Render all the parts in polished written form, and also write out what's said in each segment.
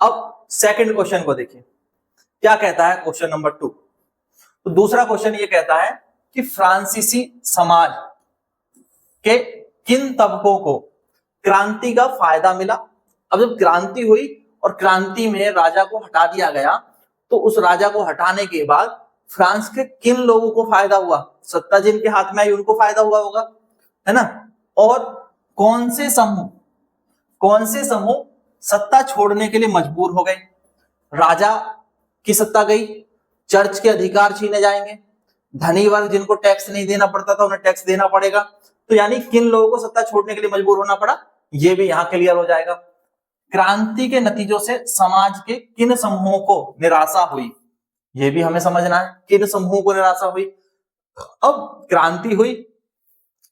अब second question को देखिए, क्या कहता है क्वेश्चन नंबर 2। तो दूसरा क्वेश्चन ये कहता है कि फ्रांसीसी समाज के किन तबकों को क्रांति का फायदा मिला। अब जब क्रांति हुई और क्रांति में राजा को हटा दिया गया, तो उस राजा को हटाने के बाद फ्रांस के किन लोगों को फायदा हुआ, सत्ता जिनके हाथ में आई उनको फायदा हुआ होगा, है ना। और कौन से समूह सत्ता छोड़ने के लिए मजबूर हो गए। राजा की सत्ता गई, चर्च के अधिकार छीने जाएंगे, धनी वर्ग जिनको टैक्स नहीं देना पड़ता था उन्हें टैक्स देना पड़ेगा। तो यानी किन लोगों को सत्ता छोड़ने के लिए मजबूर होना पड़ा, ये भी यहां क्लियर हो जाएगा। क्रांति के नतीजों से समाज के किन समूहों को निराशा हुई, ये भी हमें समझना है, किन समूहों को निराशा हुई। अब क्रांति हुई,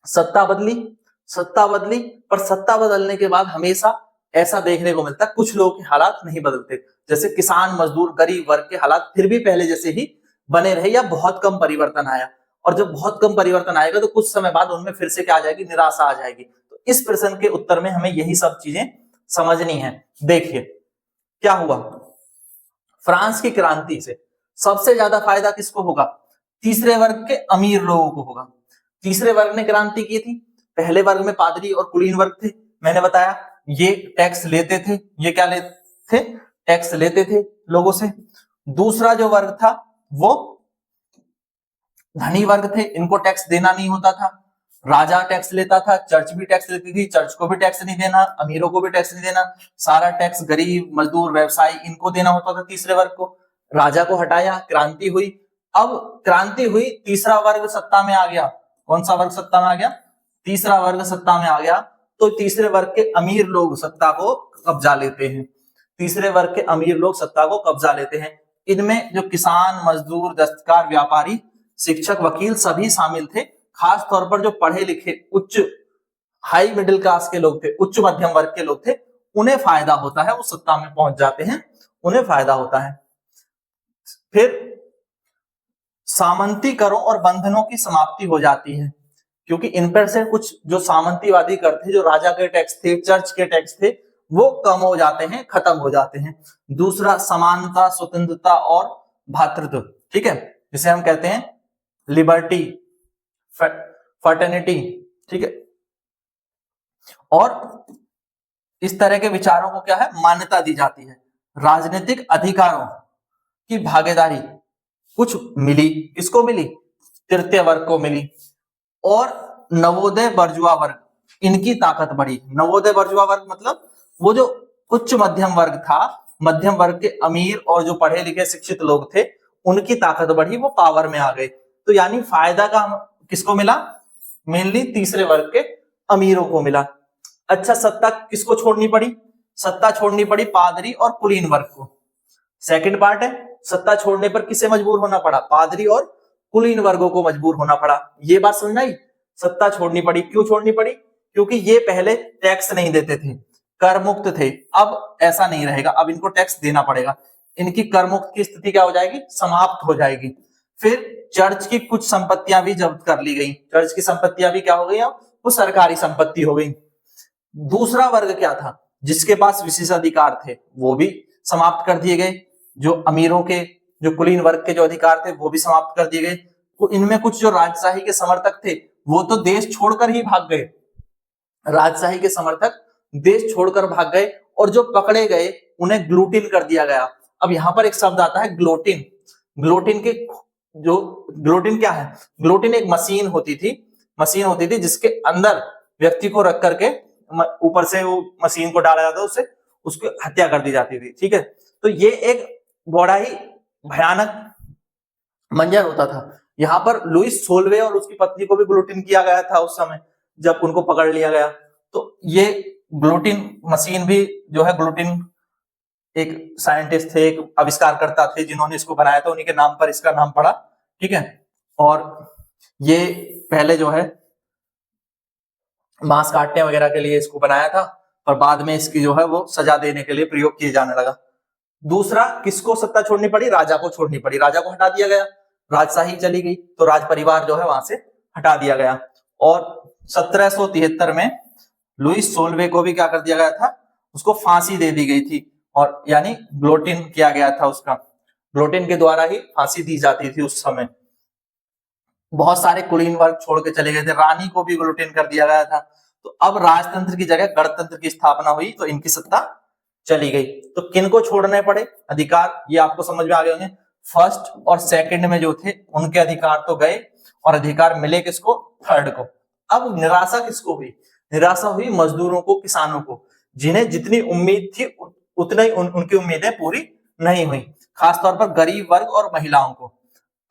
सत्ता बदली, पर सत्ता बदलने के बाद हमेशा ऐसा देखने को मिलता है कुछ लोगों के हालात नहीं बदलते, जैसे किसान, मजदूर, गरीब वर्ग के हालात फिर भी पहले जैसे ही बने रहे या बहुत कम परिवर्तन आया। और जब बहुत कम परिवर्तन आएगा तो कुछ समय बाद उनमें फिर से क्या आ जाएगी, निराशा आ जाएगी। तो इस प्रश्न के उत्तर में हमें यही सब चीजें समझनी है। देखिए क्या हुआ, फ्रांस की क्रांति से सबसे ज्यादा फायदा किसको होगा, तीसरे वर्ग के अमीर लोगों को होगा। तीसरे वर्ग ने क्रांति की थी, पहले वर्ग में पादरी और कुलीन वर्ग थे, मैंने बताया ये टैक्स लेते थे, ये क्या लेते थे, टैक्स लेते थे लोगों से। दूसरा जो वर्ग था वो धनी वर्ग थे, इनको टैक्स देना नहीं होता था, राजा टैक्स लेता था, चर्च भी टैक्स लेती थी, चर्च को भी टैक्स नहीं देना, अमीरों को भी टैक्स नहीं देना, सारा टैक्स गरीब, मजदूर, व्यवसायी इनको देना होता था तीसरे वर्ग को। राजा को हटाया, क्रांति हुई। अब क्रांति हुई, तीसरा वर्ग सत्ता में आ गया। कौन सा वर्ग सत्ता में आ गया, तीसरा वर्ग सत्ता में आ गया। तो तीसरे वर्ग के अमीर लोग सत्ता को कब्जा लेते हैं, तीसरे वर्ग के अमीर लोग सत्ता को कब्जा लेते हैं। इनमें जो किसान, मजदूर, दस्तकार, व्यापारी, शिक्षक, वकील सभी शामिल थे। खास तौर पर जो पढ़े लिखे उच्च हाई मिडिल क्लास के लोग थे, उच्च मध्यम वर्ग के लोग थे, उन्हें फायदा होता है, वो सत्ता में पहुंच जाते हैं, उन्हें फायदा होता है। फिर सामंती करों और बंधनों की समाप्ति हो जाती है, क्योंकि इन पर से कुछ जो सामंतीवादी कर थे, जो राजा के टैक्स थे, चर्च के टैक्स थे, वो कम हो जाते हैं, खत्म हो जाते हैं। दूसरा समानता, स्वतंत्रता और भातृत्व, ठीक है, जिसे हम कहते हैं लिबर्टी, फर्टर्निटी, ठीक है। और इस तरह के विचारों को क्या है, मान्यता दी जाती है। राजनीतिक अधिकारों की भागीदारी कुछ मिली, किसको मिली, तृतीय वर्ग को मिली। और नवोदय बर्जुआ वर्ग, इनकी ताकत बढ़ी। नवोदय बर्जुआ वर्ग मतलब वो जो उच्च मध्यम वर्ग था, मध्यम वर्ग के अमीर और जो पढ़े लिखे शिक्षित लोग थे, उनकी ताकत बढ़ी, वो पावर में आ गए। तो यानी फायदा का किसको मिला, मेनली तीसरे वर्ग के अमीरों को मिला। अच्छा, सत्ता किसको छोड़नी पड़ी, सत्ता छोड़नी पड़ी पादरी और कुलीन वर्ग को। सेकंड पार्ट है, सत्ता छोड़ने पर किसे मजबूर होना पड़ा, पादरी और कुलीन वर्गों को मजबूर होना पड़ा। ये बात समझ आई, सत्ता छोड़नी पड़ी। क्यों छोड़नी पड़ी, क्योंकि ये पहले टैक्स नहीं देते थे, कर मुक्त थे। अब ऐसा नहीं रहेगा, अब इनको टैक्स देना पड़ेगा। इनकी कर मुक्त की स्थिति क्या हो जाएगी, समाप्त हो जाएगी। फिर चर्च की कुछ संपत्तियां भी जब्त कर ली गई, चर्च की संपत्तियां भी क्या हो गई, वो सरकारी संपत्ति हो गई। दूसरा वर्ग क्या था, जिसके पास विशेषाधिकार थे, वो भी समाप्त कर दिए गए। जो अमीरों के, जो कुलीन वर्ग के जो अधिकार थे, वो भी समाप्त कर दिए गए। तो इनमें कुछ जो राजशाही के समर्थक थे, वो तो देश छोड़कर ही भाग गए, राजशाही के समर्थक देश छोड़कर भाग गए। और जो पकड़े गए उन्हें ग्लूटिन कर दिया गया। अब यहां पर एक शब्द आता है ग्लोटिन। ग्लोटिन के जो ग्लोटिन क्या है, ग्लोटिन एक मशीन होती थी जिसके अंदर व्यक्ति को रख करके ऊपर से वो मशीन को डाला जाता, उससे उसकी हत्या कर दी जाती थी, ठीक है। तो ये एक बड़ा ही भयानक मंजर होता था। यहाँ पर लुइस सोल्वे और उसकी पत्नी को भी ग्लूटिन किया गया था उस समय जब उनको पकड़ लिया गया। तो ये ग्लूटिन मशीन भी जो है, ग्लूटिन एक साइंटिस्ट थे, एक आविष्कारकर्ता थे जिन्होंने इसको बनाया था, उन्हीं के नाम पर इसका नाम पड़ा, ठीक है। और ये पहले जो है मांस काटने वगैरह के लिए इसको बनाया था, और बाद में इसकी जो है वो सजा देने के लिए प्रयोग किए जाने लगा। दूसरा, किसको सत्ता छोड़नी पड़ी, राजा को छोड़नी पड़ी, राजा को हटा दिया गया, राजशाही चली गई, तो राज परिवार जो है वहां से हटा दिया गया। और 1773 में लुइस सोल्वे को भी क्या कर दिया गया था, उसको फांसी दे दी गई थी। और यानी ग्लोटिन किया गया था उसका, ग्लोटिन के द्वारा ही फांसी दी जाती थी उस समय। बहुत सारे कुलीन वर्ग छोड़ के चले गए थे, रानी को भी ग्लोटिन कर दिया गया था। तो अब राजतंत्र की जगह गणतंत्र की स्थापना हुई तो इनकी सत्ता चली गई। तो किनको छोड़ने पड़े अधिकार, ये आपको समझ में आ गए होंगे। फर्स्ट और सेकंड में जो थे उनके अधिकार तो गए और अधिकार मिले किसको, थर्ड को। अब निराशा किसको हुई, निराशा हुई मजदूरों को, किसानों को, जिन्हें जितनी उम्मीद थी उतनी उनकी उम्मीदें पूरी नहीं हुई, खासतौर पर गरीब वर्ग और महिलाओं को।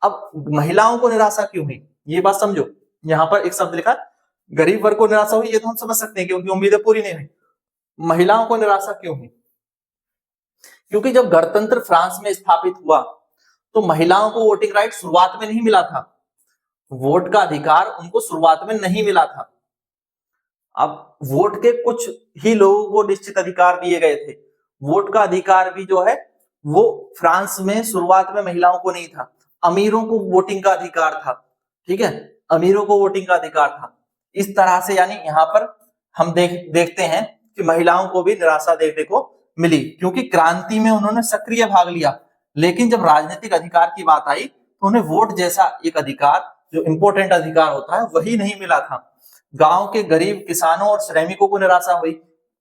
अब महिलाओं को निराशा क्यों हुई, ये बात समझो। यहाँ पर एक शब्द लिखा, गरीब वर्ग को निराशा हुई, ये तो हम समझ सकते हैं कि उनकी उम्मीदें पूरी नहीं हुई। महिलाओं को निराशा क्यों हुई, क्योंकि जब गणतंत्र फ्रांस में स्थापित हुआ तो महिलाओं को वोटिंग राइट शुरुआत में नहीं मिला था, वोट का अधिकार उनको शुरुआत में नहीं मिला था। अब वोट के कुछ ही लोगों को निश्चित अधिकार दिए गए थे, वोट का अधिकार भी जो है वो फ्रांस में शुरुआत में महिलाओं को नहीं था, अमीरों को वोटिंग का अधिकार था, ठीक है, अमीरों को वोटिंग का अधिकार था। इस तरह से यानी यहाँ पर हम देखते हैं कि महिलाओं को भी निराशा देखने को मिली, क्योंकि क्रांति में उन्होंने सक्रिय भाग लिया, लेकिन जब राजनीतिक अधिकार की बात आई तो उन्हें वोट जैसा एक अधिकार, जो इंपॉर्टेंट अधिकार होता है, वही नहीं मिला था। गांव के गरीब किसानों और श्रमिकों को निराशा हुई,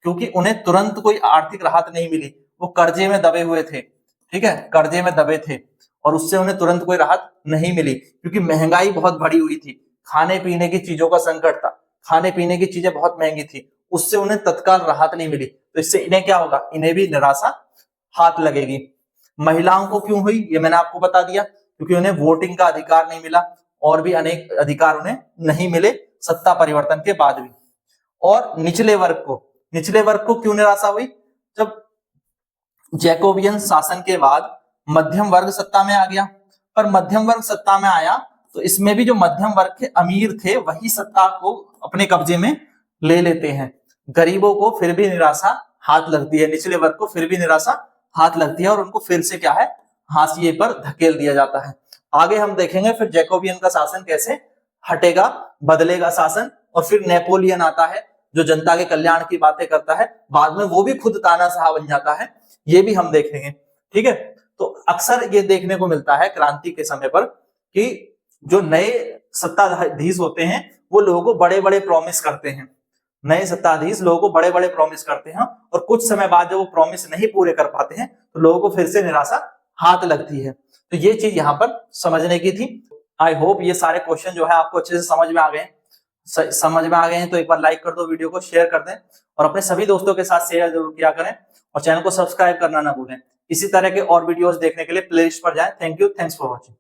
क्योंकि उन्हें तुरंत कोई आर्थिक राहत नहीं मिली, वो कर्जे में दबे हुए थे, ठीक है, कर्जे में दबे थे और उससे उन्हें तुरंत कोई राहत नहीं मिली, क्योंकि महंगाई बहुत बढ़ी हुई थी, खाने पीने की चीजों का संकट था, खाने पीने की चीजें बहुत महंगी थी, उससे उन्हें तत्काल राहत नहीं मिली। तो इससे इन्हें क्या होगा, इन्हें भी निराशा हाथ लगेगी। महिलाओं को क्यों हुई, ये मैंने आपको बता दिया, क्योंकि उन्हें वोटिंग का अधिकार नहीं मिला और भी अनेक अधिकार उन्हें नहीं मिले सत्ता परिवर्तन के बाद भी। और निचले वर्ग को क्यों निराशा हुई, जब जैकोबियन शासन के बाद मध्यम वर्ग सत्ता में आ गया, पर मध्यम वर्ग सत्ता में आया तो इसमें भी जो मध्यम वर्ग के अमीर थे वही सत्ता को अपने कब्जे में ले लेते हैं, गरीबों को फिर भी निराशा हाथ लगती है, निचले वर्ग को फिर भी निराशा हाथ लगती है और उनको फिर से क्या है, हाशिए पर धकेल दिया जाता है। आगे हम देखेंगे फिर जैकोबियन का शासन कैसे हटेगा, बदलेगा शासन, और फिर नेपोलियन आता है जो जनता के कल्याण की बातें करता है, बाद में वो भी खुद तानाशाह बन जाता है, ये भी हम देखेंगे, ठीक है। तो अक्सर ये देखने को मिलता है क्रांति के समय पर कि जो नए सत्ताधीश होते हैं वो लोगों को बड़े बड़े प्रॉमिस करते हैं, नए सत्ताधीश लोगों को बड़े बड़े प्रॉमिस करते हैं और कुछ समय बाद जब वो प्रॉमिस नहीं पूरे कर पाते हैं तो लोगों को फिर से निराशा हाथ लगती है। तो ये चीज यहाँ पर समझने की थी। आई होप ये सारे क्वेश्चन जो है आपको अच्छे से समझ में आ गए हैं। तो एक बार लाइक कर दो, वीडियो को शेयर कर दें और अपने सभी दोस्तों के साथ शेयर जरूर किया करें और चैनल को सब्सक्राइब करना ना भूलें। इसी तरह के और वीडियोस देखने के लिए प्लेलिस्ट पर जाएं। Thank you, thanks for watching.